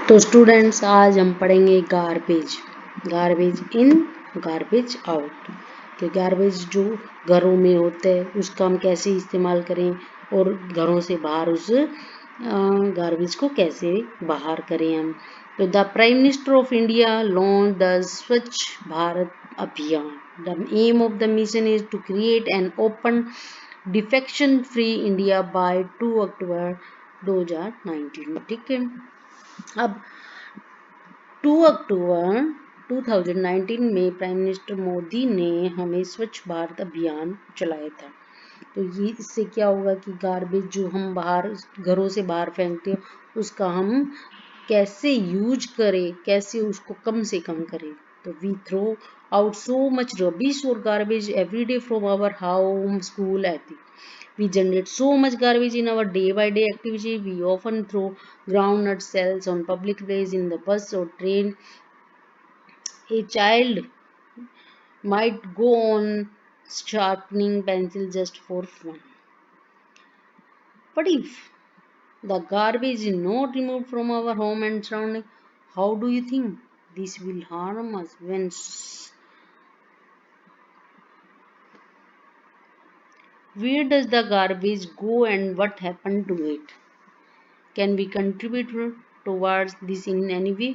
तो स्टूडेंट्स आज हम पढ़ेंगे गार्बेज। गार्बेज इन, गार्बेज आउट। कि गार्बेज जो घरों में होता है उसका हम कैसे इस्तेमाल करें और घरों से बाहर उस गार्बेज को कैसे बाहर करें हम। तो the prime minister of India launch the Swachh Bharat Abhiyan. The aim of the mission is to create an open defection free India by 2 October 2019। ठीक है, अब 2 अक्टूबर 2019 में प्राइम मिनिस्टर मोदी ने हमें स्वच्छ भारत अभियान चलाया था। तो ये इससे क्या होगा कि गार्बेज जो हम बाहर घरों से बाहर फेंकते हैं उसका हम कैसे यूज करें, कैसे उसको कम से कम करें। तो we throw out so much rubbish और garbage every day from our home, school, ethic. We generate so much garbage in our day-by-day activity. We often throw groundnut shells on public place in the bus or train. A child might go on sharpening pencil just for fun. But if the garbage is not removed from our home and surrounding, how do you think this will harm us? Where does the garbage go and what happened to it? Can we contribute towards this in any way?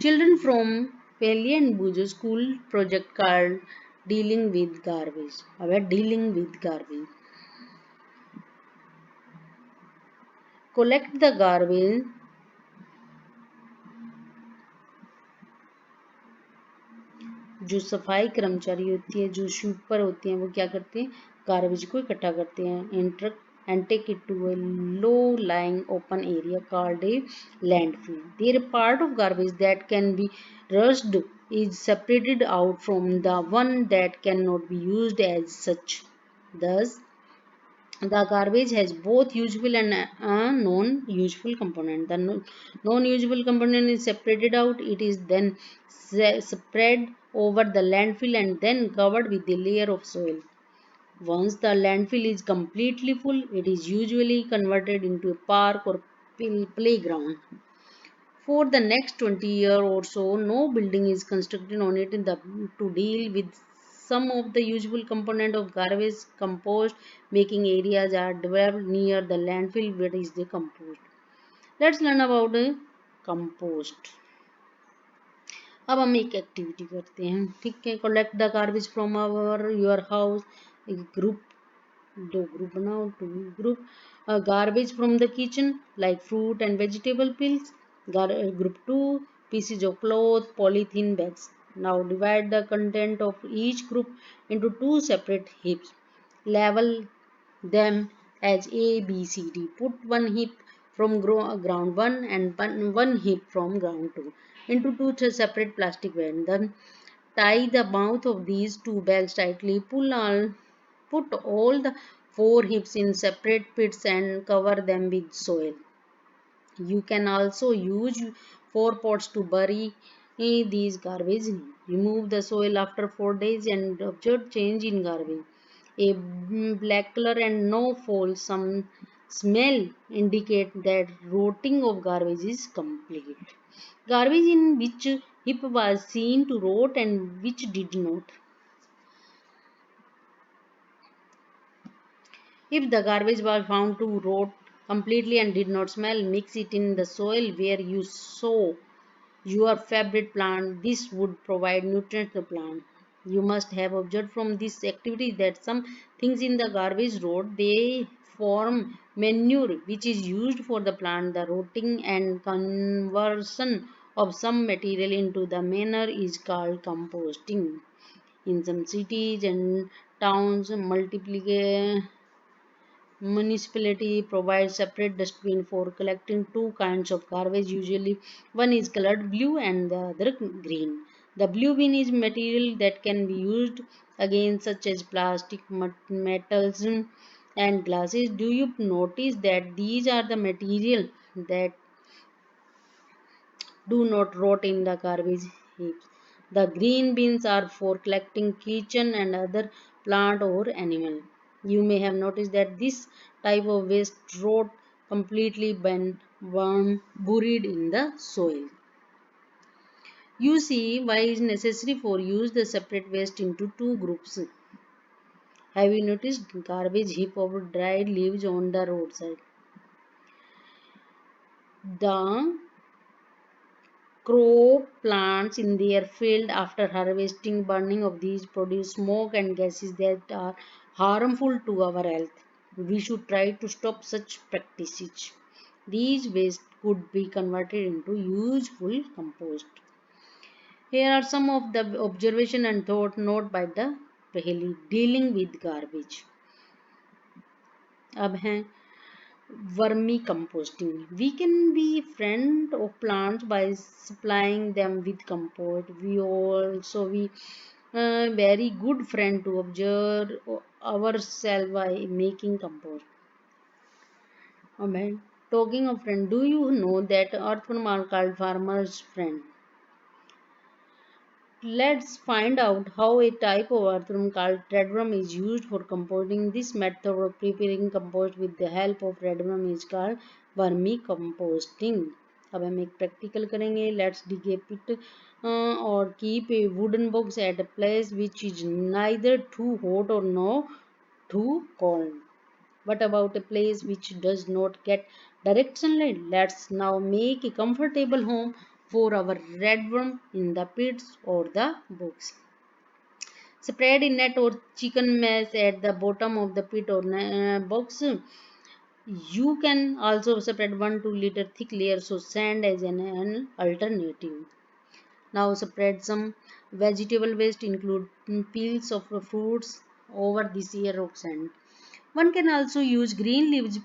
Children from Peli and Bujo school project called Dealing with Garbage. About dealing with garbage. Collect the garbage. जो सफाई कर्मचारी होती है, जो sweeper होते हैं, वो क्या करते हैं, गार्बेज को इकट्ठा करते हैं and take it to a low-lying open area called a landfill. Their part of garbage that can be rushed is separated out from the one that cannot be used as such. Thus, the garbage has both useful and a non-useful component. The non-useful component is separated out. It is then spread over the landfill and then covered with a layer of soil. Once the landfill is completely full, it is usually converted into a park or playground. For the next 20 years or so, no building is constructed on it to deal with some of the usual component of garbage. Compost making areas are developed near the landfill where is decomposed. Let's learn about compost. अब हम एक activity करते हैं, ठीक है। Collect the garbage from our your house. एक group, दो group बनाओ, two group. Garbage from the kitchen like fruit and vegetable peels. Group 2, pieces of cloth, polythene bags. Now divide the content of each group into two separate heaps. Label them as A, B, C, D. Put one heap from ground 1 and one heap from ground 2 into two separate plastic bags. Then tie the mouth of these two bags tightly. Put all the four heaps in separate pits and cover them with soil. You can also use 4 pots to bury these garbage in. Remove the soil after 4 days and observe change in garbage. A black color and no fall some smell indicate that rotting of garbage is complete. Garbage in which heap was seen to rot and which did not. If the garbage was found to rot completely and did not smell, mix it in the soil where you sow your favorite plant. This would provide nutrients to the plant. You must have observed from this activity that some things in the garbage rot. They form manure which is used for the plant. The rotting and conversion of some material into the manure is called composting. In some cities and towns, municipality provides separate dustbin for collecting two kinds of garbage. Usually, one is colored blue and the other green. The blue bin is material that can be used again, such as plastic, metals, and glasses. Do you notice that these are the material that do not rot in the garbage heaps? The green bins are for collecting kitchen and other plant or animal. You may have noticed that this type of waste rot completely buried in the soil. You see why it is necessary for use the separate waste into two groups. Have you noticed garbage heap of dried leaves on the roadside? The crop plants in their field after harvesting burning of these produce smoke and gases that are harmful to our health. We should try to stop such practices. These waste could be converted into useful compost. Here are some of the observation and thought note by the Paheli dealing with garbage. अब हैं vermi composting. We can be friend of plants by supplying them with compost. We very good friend to observe ourselves by making compost. Amen. Talking of friend, do you know that earthworm are called farmer's friend? Let's find out how a type of earthworm called redworm is used for composting. This method of preparing compost with the help of redworm is called vermicomposting. अब हम एक practical करेंगे. Let's dig a pit or keep a wooden box at a place which is neither too hot or no too cold. What about a place which does not get direct sunlight? Let's now make a comfortable home for our redworm in the pits or the box. Spread a net or chicken mess at the bottom of the pit or box. You can also spread 1 to 2 liter thick layers of sand as an alternative. Now spread some vegetable waste, include peels of fruits over this layer of sand. One can also use green leaves,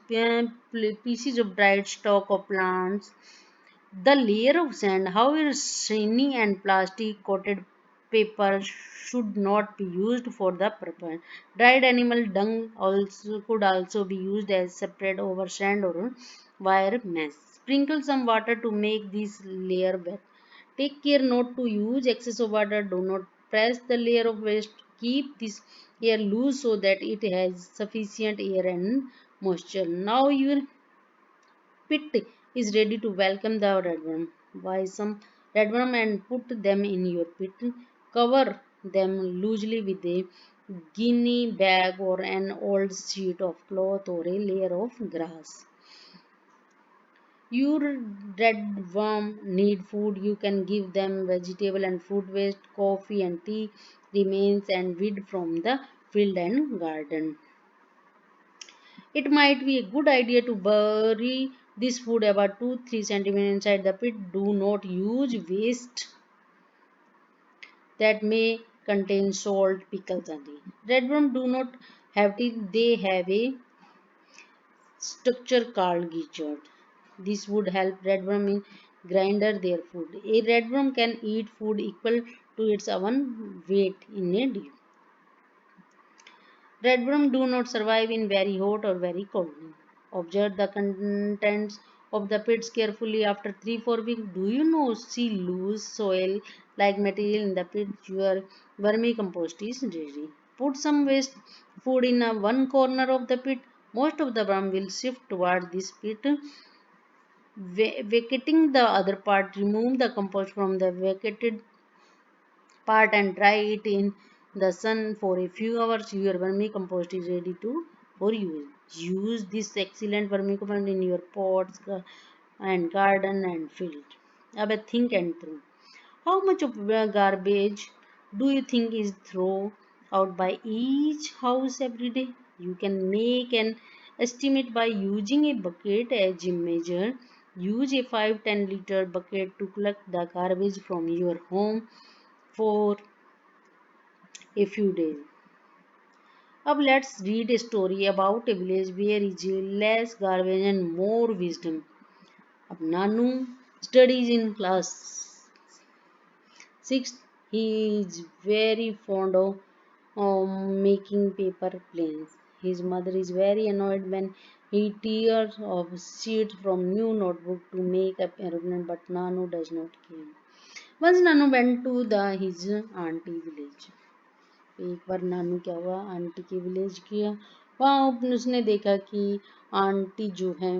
pieces of dried stalk of plants. The layer of sand, however shiny and plastic coated paper, should not be used for the purpose. Dried animal dung also could also be used as spread over sand or wire mesh. Sprinkle some water to make this layer wet. Take care not to use excess of water. Do not press the layer of waste. Keep this air loose so that it has sufficient air and moisture. Now your pit is ready to welcome the redworm. Buy some redworm and put them in your pit. Cover them loosely with a guinea bag or an old sheet of cloth or a layer of grass. Your red worm need food. You can give them vegetable and fruit waste, coffee and tea remains and weed from the field and garden. It might be a good idea to bury this food about 2-3 centimeters inside the pit. Do not use waste that may contain salt, pickles, and redworm do not have teeth. They have a structure called gizzard. This would help redworm in grinder their food. A redworm can eat food equal to its own weight in a day. Redworm do not survive in very hot or very cold. Observe the contents of the pits carefully after 3-4 weeks. Do you know see loose soil like material in the pit? Your vermicompost is ready. Put some waste food in one corner of the pit. Most of the worm will shift toward this pit. Vacating the other part, remove the compost from the vacated part and dry it in the sun for a few hours. Your vermicompost is ready to for use. Use this excellent vermicompost in your pots and garden and field. अब think and throw. How much of garbage do you think is thrown out by each house every day? You can make an estimate by using a bucket as a measure. Use a 5-10 liter bucket to collect the garbage from your home for a few days. Now let's read a story about a village where is less garbage and more wisdom. Now Nanu studies in class 6th. He is very fond of making paper planes. His mother is very annoyed when he tears off sheets from new notebook to make up aeroplane, but Nanu does not care. Once Nanu went to his auntie village. एक बार नानू क्या हुआ aunty के village किया वहाँ उसने देखा कि aunty जो है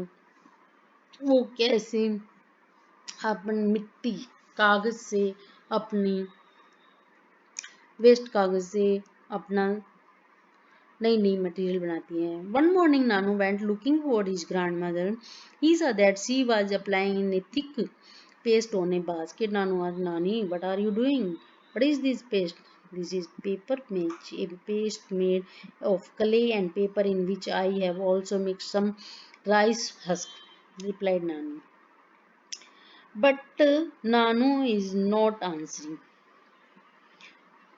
वो कैसे अपन मिट्टी कागज से अपनी वेस्ट कागज से अपना नई नई मटेरियल बनाती है. One morning Nanu went looking for his grandmother. He saw that she was applying a thick paste on a basket. Nanu asked, Nani, what are you doing? What is this paste? This is paper match, a paste made of clay and paper in which I have also mixed some rice husk, replied Nanu. But Nanu is not answering.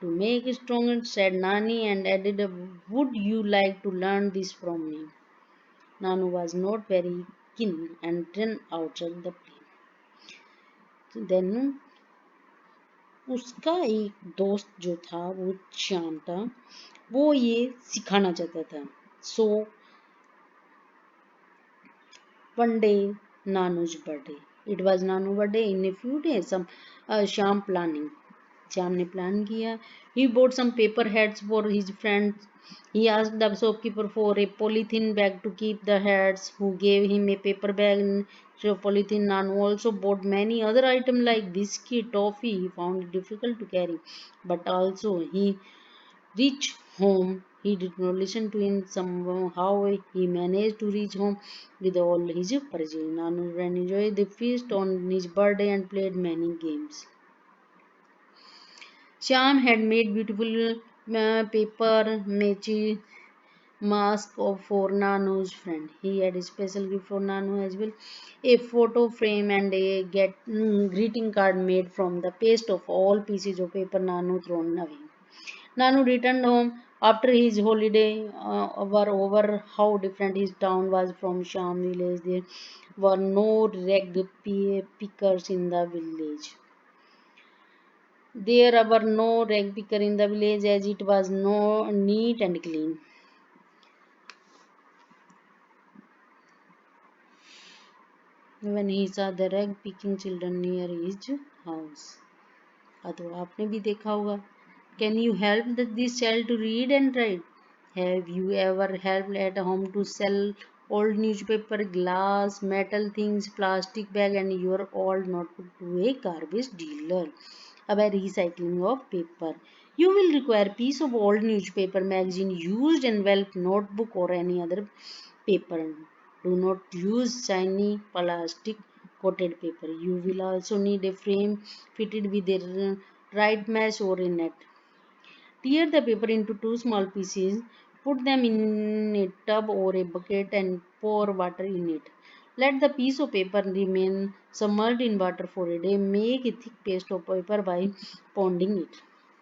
To make it stronger, said Nani and added, would you like to learn this from me? Nanu was not very keen and ran outside the plane. Then उसका एक दोस्त जो था वो श्याम था वो ये सिखाना चाहता था. So one day Nanu's birthday. It was Nanu's birthday in a few days. Some Shyam planning. Shyam ने प्लान किया. He bought some paper hats for his friends. He asked the shopkeeper for a polythene bag to keep the hats, who gave him a paper bag instead of polythene. Nanu also bought many other items like biscuit, toffee. He found it difficult to carry, but also he reached home. He did not listen to him. Somehow he managed to reach home with all his purchases. Nanu enjoyed the feast on his birthday and played many games. Shyam had made beautiful paper matches mask for Nanu's friend. He had a special gift for Nanu as well, a photo frame and a greeting card made from the paste of all pieces of paper Nanu thrown away. Nanu returned home after his holiday were over. How different his town was from Sham village. There were no rag pickers in the village. There were no rag picker in the village as it was no neat and clean. When he saw the rag picking children near his house. तो आपने भी देखा होगा. Can you help this child to read and write? Have you ever helped at home to sell old newspaper, glass, metal things, plastic bag and your old notebook to a garbage dealer? About recycling of paper. You will require piece of old newspaper, magazine, used envelope, notebook or any other paper. Do not use shiny plastic coated paper. You will also need a frame fitted with a right mesh or a net. Tear the paper into two small pieces. Put them in a tub or a bucket and pour water in it. Let the piece of paper remain submerged in water for a day. Make a thick paste of paper by pounding it.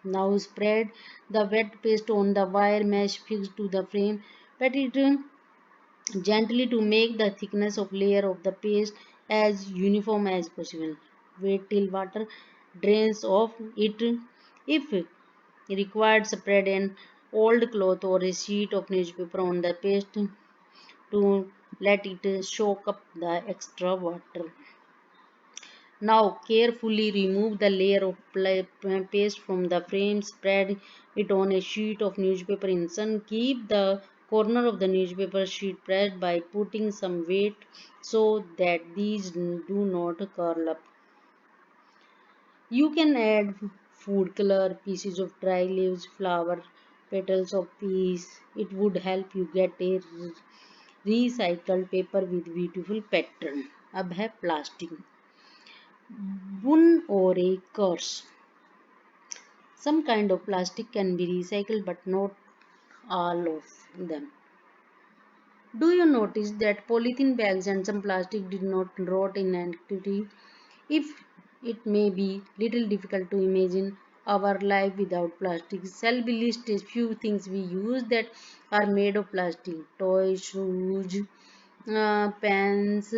Now spread the wet paste on the wire mesh fixed to the frame. Pat it gently to make the thickness of layer of the paste as uniform as possible. Wait till water drains off it. If required, spread an old cloth or a sheet of newspaper on the paste to let it soak up the extra water. Now carefully remove the layer of paste from the frame. Spread it on a sheet of newspaper in sun. Keep the corner of the newspaper sheet pressed by putting some weight so that these do not curl up. You can add food color, pieces of dry leaves, flower, petals of peas. It would help you get a recycled paper with beautiful pattern. अब है plastic. Wool or a curse. Some kind of plastic can be recycled but not all of them. Do you notice that polythene bags and some plastic did not rot in antiquity? If it may be little difficult to imagine our life without plastic, shall we list a few things we use that are made of plastic? Toys, shoes, pens.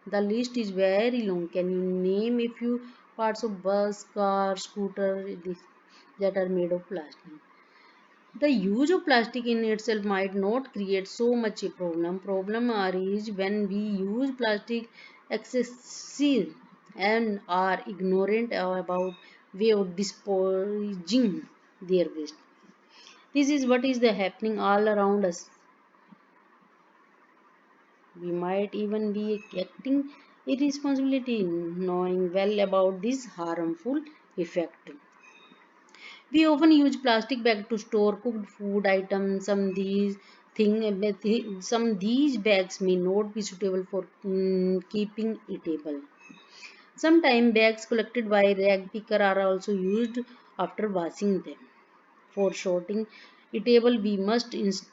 The list is very long. Can you name a few parts of bus, car, scooter that are made of plastic? The use of plastic in itself might not create so much a problem. Problem arises when we use plastic excessive and are ignorant about way of disposing their waste. This is what is the happening all around us. We might even be acting irresponsibility, knowing well about this harmful effect. We often use plastic bag to store cooked food items. Some these bags may not be suitable for keeping eatable. Sometimes bags collected by rag picker are also used after washing them. For sorting eatable, we must insist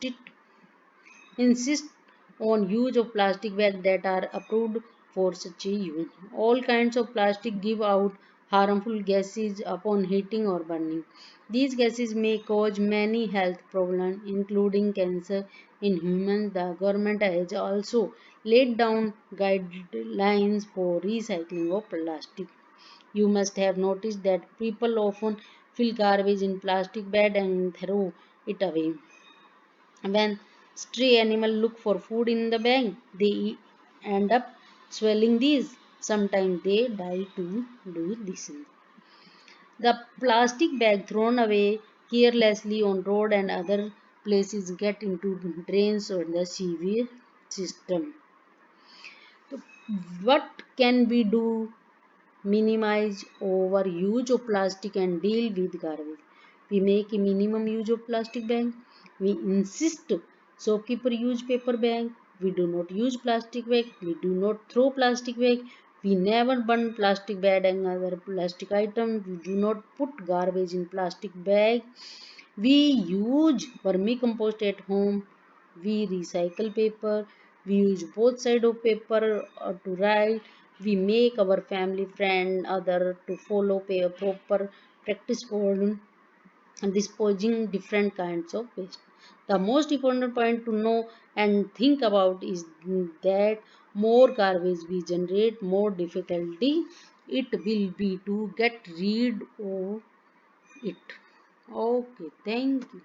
on use of plastic bags that are approved for such a use. All kinds of plastic give out harmful gases upon heating or burning. These gases may cause many health problems, including cancer in humans. The government has also laid down guidelines for recycling of plastic. You must have noticed that people often fill garbage in plastic bag and throw it away. When stray animals look for food in the bag, they end up swallowing these. Sometimes they die to do this. The plastic bag thrown away carelessly on road and other places get into drains or the sewage system. So what can we do minimize overuse of plastic and deal with garbage? We make a minimum use of plastic bag. We insist shopkeeper use paper bag. We do not use plastic bag. We do not throw plastic bag. We never burn plastic bag and other plastic item. We do not put garbage in plastic bag. We use vermicompost at home. We recycle paper. We use both side of paper to write. We make our family friend other to follow a proper practice for disposing different kinds of waste. The most important point to know and think about is that more garbage we generate, more difficulty it will be to get rid of it. Okay, thank you.